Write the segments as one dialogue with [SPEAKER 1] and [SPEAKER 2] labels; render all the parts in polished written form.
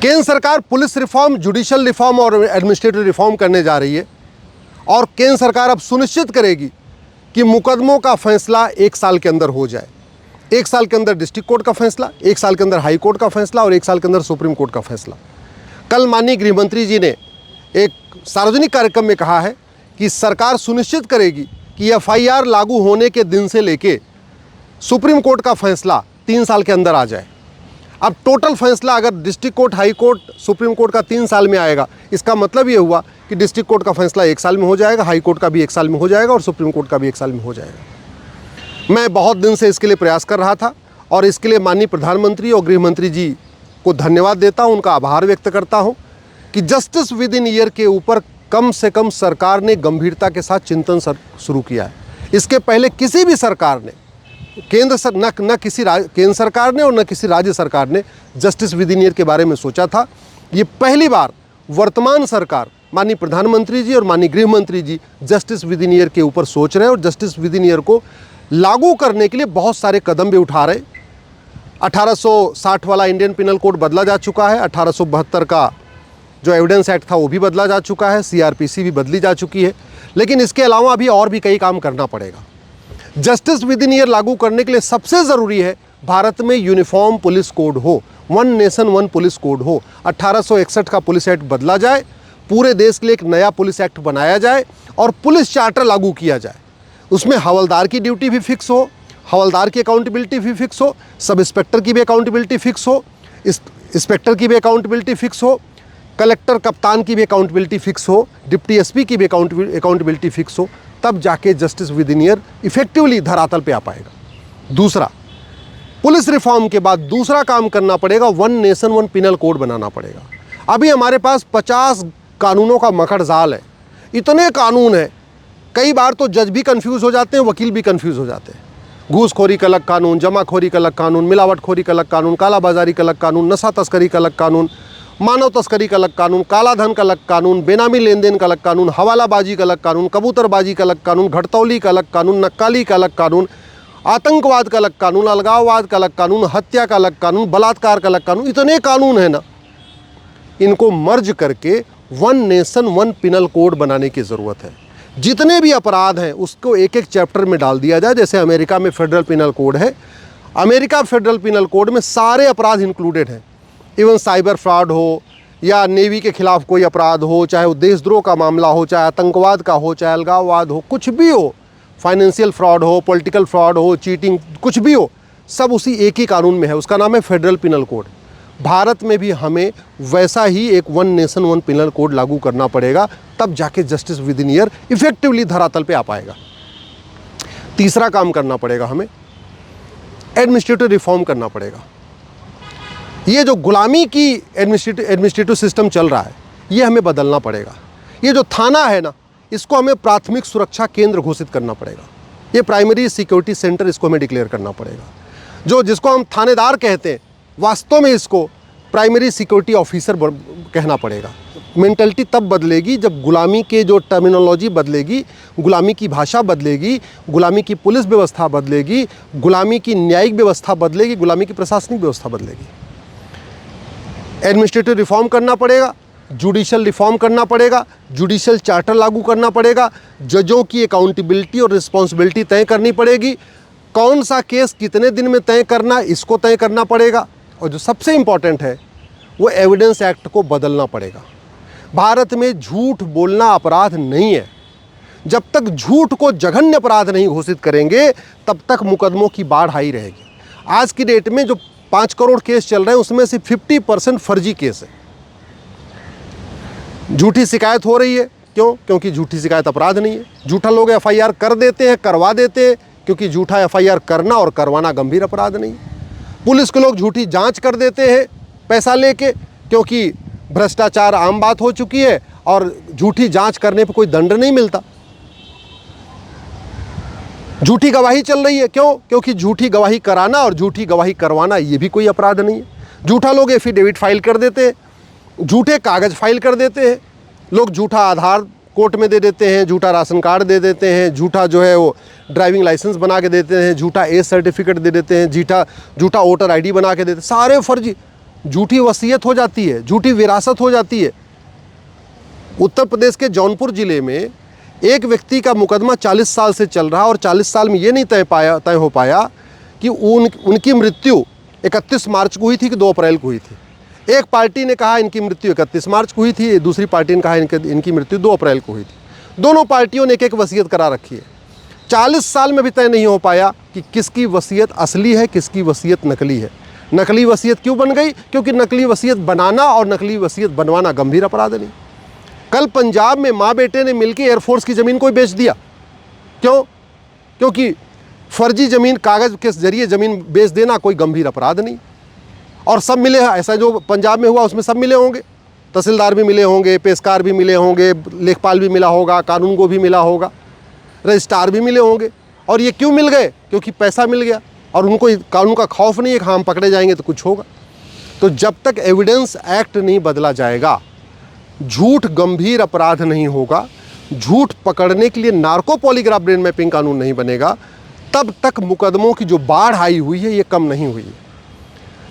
[SPEAKER 1] केंद्र सरकार police reform, judicial reform और एडमिनिस्ट्रेटिव रिफॉर्म करने जा रही है और केंद्र सरकार अब सुनिश्चित करेगी कि मुकदमों का फैसला 1 साल के अंदर हो जाए। 1 साल के अंदर डिस्ट्रिक्ट कोर्ट का फैसला, 1 साल के अंदर हाई कोर्ट का फैसला और 1 साल के अंदर सुप्रीम कोर्ट का फैसला। कल माननीय गृह मंत्री जी ने एक सार्वजनिक कार्यक्रम में कहा है कि सरकार सुनिश्चित करेगी कि एफआईआर लागू होने के दिन से लेके सुप्रीम कोर्ट का फैसला 3 साल के अंदर आ जाए। अब टोटल फैसला अगर district court, high court, supreme court का 3 साल में आएगा, इसका मतलब ये हुआ कि डिस्ट्रिक्ट कोर्ट का फैसला 1 साल में हो जाएगा, हाई कोर्ट का भी 1 साल में हो जाएगा और सुप्रीम कोर्ट का भी 1 साल में हो जाएगा। मैं बहुत दिन से इसके लिए प्रयास कर रहा था और इसके लिए माननीय प्रधानमंत्री और गृह मंत्री जी को धन्यवाद देता हूँ, उनका आभार व्यक्त करता हूँ कि जस्टिस विद इन ईयर के ऊपर कम से कम सरकार ने गंभीरता के साथ चिंतन शुरू किया है। इसके पहले किसी भी सरकार ने, केंद्र सरकार ने और न किसी राज्य सरकार ने जस्टिस विद इन ईयर के बारे में सोचा था। ये पहली बार वर्तमान सरकार, माननीय प्रधानमंत्री जी और माननीय गृह मंत्री जी जस्टिस विद इन ईयर के ऊपर सोच रहे हैं और जस्टिस विद इन ईयर को लागू करने के लिए बहुत सारे कदम भी उठा रहे। 1860 वाला इंडियन पिनल कोड बदला जा चुका है, 1872 का जो एविडेंस एक्ट था वो भी बदला जा चुका है, सीआरपीसी भी बदली जा चुकी है, लेकिन इसके अलावा अभी और भी कई काम करना पड़ेगा। जस्टिस विद इन ईयर लागू करने के लिए सबसे ज़रूरी है भारत में यूनिफॉर्म पुलिस कोड हो, one nation one police code हो। 1861 का पुलिस एक्ट बदला जाए, पूरे देश के लिए एक नया पुलिस एक्ट बनाया जाए और पुलिस चार्टर लागू किया जाए। उसमें हवलदार की ड्यूटी भी फिक्स हो, हवलदार की अकाउंटेबिलिटी भी फिक्स हो, सब इंस्पेक्टर की भी अकाउंटेबिलिटी फिक्स हो, इंस्पेक्टर की भी अकाउंटेबिलिटी फिक्स हो, कलेक्टर कप्तान की भी अकाउंटेबिलिटी फिक्स हो, डिप्टी एसपी की भी अकाउंटेबिलिटी फिक्स हो, तब जाके justice with in year effectively धरातल पे आ पाएगा। दूसरा, पुलिस रिफॉर्म के बाद दूसरा काम करना पड़ेगा, one nation one penal code बनाना पड़ेगा। अभी हमारे पास 50 कानूनों का मकड़ जाल है, इतने कानून है, कई बार तो जज भी कंफ्यूज हो जाते हैं, वकील भी कंफ्यूज हो जाते हैं। घूसखोरी का अलग कानून, जमाखोरी का अलग कानून, मिलावटखोरी का अलग कानून, कालाबाजारी का अलग कानून, नशा तस्करी का अलग कानून, मानव तस्करी का अलग कानून, काला धन का अलग कानून, बेनामी लेन देन का अलग कानून, हवालाबाजी का अलग कानून, कबूतरबाजी का अलग कानून, घटतौली का अलग कानून, नक्काली का अलग कानून, आतंकवाद का अलग कानून, अलगाववाद का अलग कानून, हत्या का अलग कानून, बलात्कार का अलग कानून, इतने कानून है ना, इनको मर्ज करके one nation one penal code बनाने की ज़रूरत है। जितने भी अपराध हैं उसको एक एक चैप्टर में डाल दिया जाए। जैसे अमेरिका में फेडरल पिनल कोड है, अमेरिका फेडरल पिनल कोड में सारे अपराध इंक्लूडेड हैं। इवन साइबर फ्रॉड हो या नेवी के खिलाफ कोई अपराध हो, चाहे वो देशद्रोह का मामला हो, चाहे आतंकवाद का हो, चाहे अलगाववाद हो, कुछ भी हो, फाइनेंशियल फ्रॉड हो, पॉलिटिकल फ्रॉड हो, चीटिंग, कुछ भी हो, सब उसी एक ही कानून में है, उसका नाम है फेडरल पिनल कोड। भारत में भी हमें वैसा ही एक one nation one penal code लागू करना पड़ेगा, तब जाके justice with in year effectively धरातल पे आ पाएगा। तीसरा काम करना पड़ेगा, हमें एडमिनिस्ट्रेटिव रिफॉर्म करना पड़ेगा। ये जो गुलामी की एडमिनिस्ट्रेटिव सिस्टम चल रहा है, ये हमें बदलना पड़ेगा। ये जो थाना है ना, इसको हमें प्राथमिक सुरक्षा केंद्र घोषित करना पड़ेगा। ये प्राइमरी सिक्योरिटी सेंटर, इसको हमें डिक्लेयर करना पड़ेगा। जिसको हम थानेदार कहते हैं, वास्तव में इसको प्राइमरी सिक्योरिटी ऑफिसर कहना पड़ेगा। मेंटलिटी तब बदलेगी जब गुलामी के जो टर्मिनोलॉजी बदलेगी, गुलामी की भाषा बदलेगी, गुलामी की पुलिस व्यवस्था बदलेगी, गुलामी की न्यायिक व्यवस्था बदलेगी, गुलामी की प्रशासनिक व्यवस्था बदलेगी। एडमिनिस्ट्रेटिव रिफॉर्म करना पड़ेगा, जुडिशल रिफॉर्म करना पड़ेगा, जुडिशल चार्टर लागू करना पड़ेगा, जजों की अकाउंटेबिलिटी और रिस्पॉन्सिबिलिटी तय करनी पड़ेगी, कौन सा केस कितने दिन में तय करना, इसको तय करना पड़ेगा। और जो सबसे इम्पॉर्टेंट है, वो एविडेंस एक्ट को बदलना पड़ेगा। भारत में झूठ बोलना अपराध नहीं है। जब तक झूठ को जघन्य अपराध नहीं घोषित करेंगे, तब तक मुकदमों की बाढ़ आई रहेगी। आज की डेट में जो 5 करोड़ केस चल रहे हैं, उसमें से 50% फर्जी केस है। झूठी शिकायत हो रही है, क्यों? क्योंकि झूठी शिकायत अपराध नहीं है। झूठा लोग एफआईआर कर देते हैं, करवा देते हैं, क्योंकि झूठा एफआईआर करना और करवाना गंभीर अपराध नहीं है। पुलिस के लोग झूठी जांच कर देते हैं पैसा लेके, क्योंकि भ्रष्टाचार आम बात हो चुकी है और झूठी जांच करने पर कोई दंड नहीं मिलता। झूठी गवाही चल रही है, क्यों? क्योंकि झूठी गवाही कराना और झूठी गवाही करवाना ये भी कोई अपराध नहीं है। झूठा लोग एफिडेविट फाइल कर देते हैं, झूठे कागज़ फाइल कर देते हैं, लोग झूठा आधार कोर्ट में दे देते हैं, झूठा राशन कार्ड दे देते हैं, झूठा जो है वो ड्राइविंग लाइसेंस बना के देते हैं, झूठा एज सर्टिफिकेट दे देते हैं, झूठा वोटर आईडी बना के देते हैं, सारे फर्जी। झूठी वसीयत हो जाती है, झूठी विरासत हो जाती है। उत्तर प्रदेश के जौनपुर ज़िले में एक व्यक्ति का मुकदमा 40 साल से चल रहा और 40 साल में ये नहीं तय हो पाया कि उनकी मृत्यु 31 मार्च को हुई थी कि 2 अप्रैल को हुई थी। एक पार्टी ने कहा इनकी मृत्यु 31 मार्च को हुई थी, दूसरी पार्टी ने कहा इनकी मृत्यु 2 अप्रैल को हुई थी। दोनों पार्टियों ने एक एक वसीयत करा रखी है। 40 साल में भी तय नहीं हो पाया कि किसकी वसीयत असली है, किसकी वसीयत नकली है। नकली वसीयत क्यों बन गई? क्योंकि नकली वसीयत बनाना और नकली वसीयत बनवाना गंभीर अपराध नहीं। कल पंजाब में माँ बेटे ने मिलकर एयरफोर्स की ज़मीन को बेच दिया। क्यों? क्योंकि फर्जी ज़मीन, कागज़ के जरिए ज़मीन बेच देना कोई गंभीर अपराध नहीं। और सब मिले हैं, ऐसा जो पंजाब में हुआ उसमें सब मिले होंगे, तहसीलदार भी मिले होंगे, पेशकार भी मिले होंगे, लेखपाल भी मिला होगा, कानून को भी मिला होगा, रजिस्ट्रार भी मिले होंगे। और ये क्यों मिल गए? क्योंकि पैसा मिल गया और उनको कानून का खौफ नहीं है कि हम पकड़े जाएंगे तो कुछ होगा। तो जब तक एविडेंस एक्ट नहीं बदला जाएगा, झूठ गंभीर अपराध नहीं होगा, झूठ पकड़ने के लिए नार्को पॉलीग्राफ ब्रेन मैपिंग कानून नहीं बनेगा, तब तक मुकदमों की जो बाढ़ आई हुई है ये कम नहीं हुई है।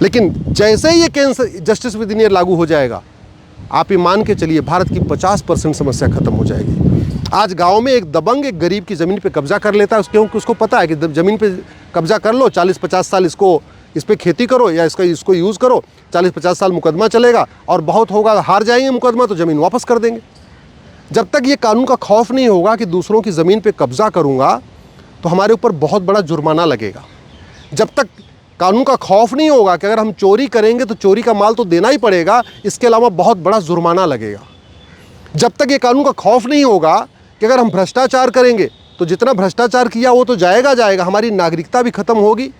[SPEAKER 1] लेकिन जैसे ही ये cancer justice with in year लागू हो जाएगा, आप ये मान के चलिए भारत की 50% समस्या खत्म हो जाएगी। आज गांव में एक दबंग एक गरीब की ज़मीन पे कब्जा कर लेता है, क्योंकि उसको पता है कि ज़मीन पे कब्जा कर लो, 40-50 साल इस पर खेती करो या इसको यूज़ करो, 40-50 साल मुकदमा चलेगा और बहुत होगा, हार जाएंगे मुकदमा तो ज़मीन वापस कर देंगे। जब तक ये कानून का खौफ नहीं होगा कि दूसरों की ज़मीन पे कब्जा करूँगा तो हमारे ऊपर बहुत बड़ा जुर्माना लगेगा। जब तक कानून का खौफ नहीं होगा कि अगर हम चोरी करेंगे तो चोरी का माल तो देना ही पड़ेगा, इसके अलावा बहुत बड़ा जुर्माना लगेगा। जब तक ये कानून का खौफ नहीं होगा कि अगर हम भ्रष्टाचार करेंगे तो जितना भ्रष्टाचार किया वो तो जाएगा, हमारी नागरिकता भी खत्म होगी,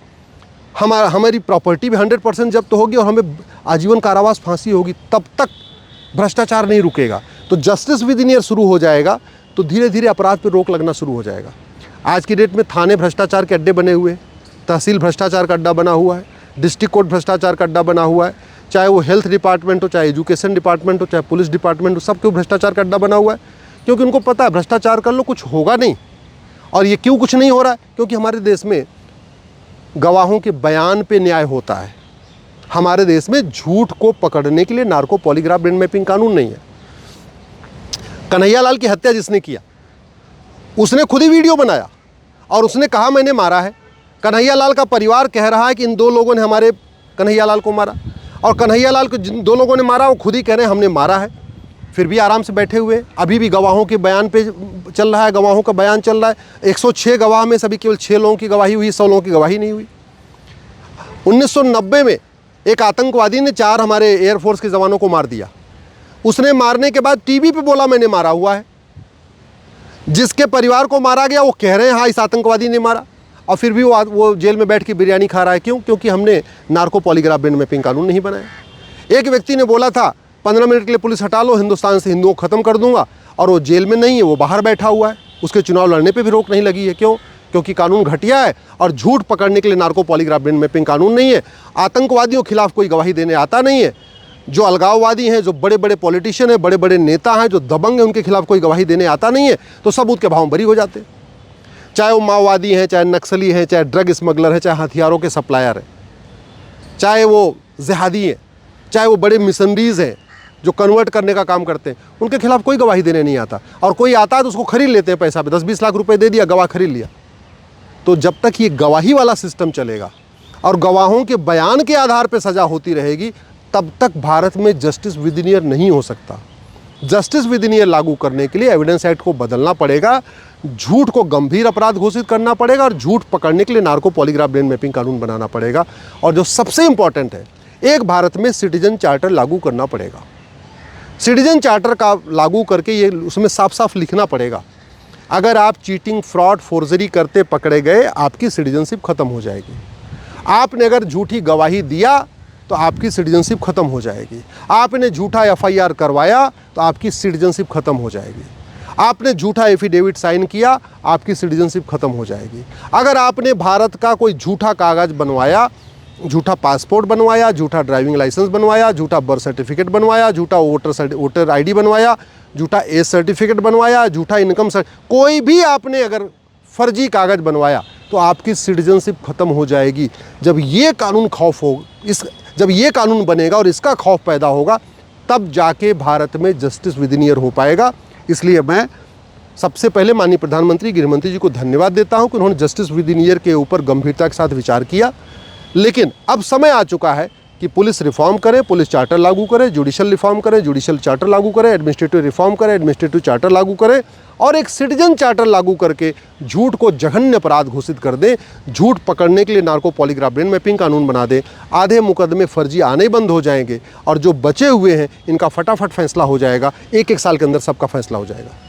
[SPEAKER 1] हमारी प्रॉपर्टी भी 100% जब्त होगी और हमें आजीवन कारावास फांसी होगी, तब तक भ्रष्टाचार नहीं रुकेगा। तो जस्टिस विद इन ईयर शुरू हो जाएगा तो धीरे धीरे अपराध पर रोक लगना शुरू हो जाएगा। आज की डेट में थाने भ्रष्टाचार के अड्डे बने हुए हैं, तहसील भ्रष्टाचार का अड्डा बना हुआ है, डिस्ट्रिक्ट कोर्ट भ्रष्टाचार का अड्डा बना हुआ है, चाहे वो हेल्थ डिपार्टमेंट हो, चाहे एजुकेशन डिपार्टमेंट हो, चाहे पुलिस डिपार्टमेंट हो, सबके भ्रष्टाचार का अड्डा बना हुआ है। क्योंकि उनको पता है भ्रष्टाचार कर लो कुछ होगा नहीं। और ये क्यों कुछ नहीं हो रहा है? क्योंकि हमारे देश में गवाहों के बयान पे न्याय होता है। हमारे देश में झूठ को पकड़ने के लिए नार्को पॉलीग्राफ ब्रेन मैपिंग कानून नहीं है। कन्हैया लाल की हत्या जिसने किया उसने खुद ही वीडियो बनाया और उसने कहा मैंने मारा है। कन्हैया लाल का परिवार कह रहा है कि इन 2 लोगों ने हमारे कन्हैया लाल को मारा, और कन्हैया लाल को जिन 2 लोगों ने मारा वो खुद ही कह रहे हैं हमने मारा है, फिर भी आराम से बैठे हुए। अभी भी गवाहों के बयान पे चल रहा है, गवाहों का बयान चल रहा है। 106 गवाह में सभी केवल 6 लोगों की गवाही हुई, 100 लोगों की गवाही नहीं हुई। 1990 में एक आतंकवादी ने 4 हमारे एयरफोर्स के जवानों को मार दिया। उसने मारने के बाद टीवी पे बोला मैंने मारा हुआ है। जिसके परिवार को मारा गया वो कह रहे हैं हाँ इस आतंकवादी ने मारा, और फिर भी वो जेल में बैठ के बिरयानी खा रहा है। क्यों? क्योंकि हमने नार्को पॉलीग्राफ ब्रेन मैपिंग कानून नहीं बनाया। एक व्यक्ति ने बोला था 15 मिनट के लिए पुलिस हटा लो, हिंदुस्तान से हिंदुओं को ख़त्म कर दूंगा, और वो जेल में नहीं है, वो बाहर बैठा हुआ है, उसके चुनाव लड़ने पे भी रोक नहीं लगी है। क्यों? क्योंकि कानून घटिया है और झूठ पकड़ने के लिए नार्को पॉलीग्राफ ब्रेन मैपिंग कानून नहीं है। आतंकवादियों के खिलाफ कोई गवाही देने आता नहीं है। जो अलगाववादी हैं, जो बड़े बड़े पॉलिटिशियन हैं, बड़े बड़े नेता हैं, जो दबंग हैं, उनके खिलाफ कोई गवाही देने आता नहीं है, तो सबूत के भाव में बरी हो जाते हैं। चाहे वो माओवादी हैं, चाहे नक्सली हैं, चाहे ड्रग स्मगलर हैं, चाहे हथियारों के सप्लायर हैं, चाहे वो जिहादी हैं, चाहे वो बड़े मिशनरीज़ हैं जो कन्वर्ट करने का काम करते हैं, उनके खिलाफ कोई गवाही देने नहीं आता। और कोई आता है तो उसको खरीद लेते हैं पैसा पे, 10-20 लाख रुपए दे दिया, गवाह खरीद लिया। तो जब तक ये गवाही वाला सिस्टम चलेगा और गवाहों के बयान के आधार पर सज़ा होती रहेगी, तब तक भारत में जस्टिस विद इन ईयर नहीं हो सकता। जस्टिस विद इन ईयर लागू करने के लिए एविडेंस एक्ट को बदलना पड़ेगा, झूठ को गंभीर अपराध घोषित करना पड़ेगा और झूठ पकड़ने के लिए नार्को पॉलीग्राफ ब्रेन मैपिंग कानून बनाना पड़ेगा। और जो सबसे इंपॉर्टेंट है, एक भारत में सिटीजन चार्टर लागू करना पड़ेगा। सिटीजन चार्टर का लागू करके ये उसमें साफ साफ लिखना पड़ेगा, अगर आप चीटिंग, फ्रॉड, फोर्जरी करते पकड़े गए, आपकी सिटीजनशिप खत्म हो जाएगी। आपने अगर झूठी गवाही दिया तो आपकी सिटीजनशिप खत्म हो जाएगी। आपने झूठा FIR करवाया तो आपकी सिटीजनशिप खत्म हो जाएगी। आपने झूठा एफिडेविट साइन किया, आपकी सिटीजनशिप खत्म हो जाएगी। अगर आपने भारत का कोई झूठा कागज़ बनवाया, झूठा पासपोर्ट बनवाया, झूठा ड्राइविंग लाइसेंस बनवाया, झूठा बर्थ सर्टिफिकेट बनवाया, झूठा वोटर ID बनवाया, झूठा एज सर्टिफिकेट बनवाया, झूठा इनकम कोई भी आपने अगर फर्जी कागज़ बनवाया तो आपकी सिटीजनशिप खत्म हो जाएगी। जब ये कानून खौफ हो, जब ये कानून बनेगा और इसका खौफ पैदा होगा, तब जाके भारत में जस्टिस विद इन ईयर हो पाएगा। इसलिए मैं सबसे पहले माननीय प्रधानमंत्री, गृहमंत्री जी को धन्यवाद देता हूं कि उन्होंने जस्टिस विद इन ईयर के ऊपर गंभीरता के साथ विचार किया। लेकिन अब समय आ चुका है कि पुलिस रिफॉर्म करे, पुलिस चार्टर लागू करे, जुडिशल रिफॉर्म करे, जुडिशल चार्टर लागू करे, एडमिनिस्ट्रेटिव रिफॉर्म करे, एडमिनिस्ट्रेटिव चार्टर लागू करे और एक सिटीजन चार्टर लागू करके झूठ को जघन्य अपराध घोषित कर दें। झूठ पकड़ने के लिए नार्को पॉलीग्राफ ब्रेन मैपिंग कानून बना दें। आधे मुकदमे फर्जी आने बंद हो जाएंगे और जो बचे हुए हैं इनका फटाफट फैसला हो जाएगा। एक साल के अंदर सबका फैसला हो जाएगा।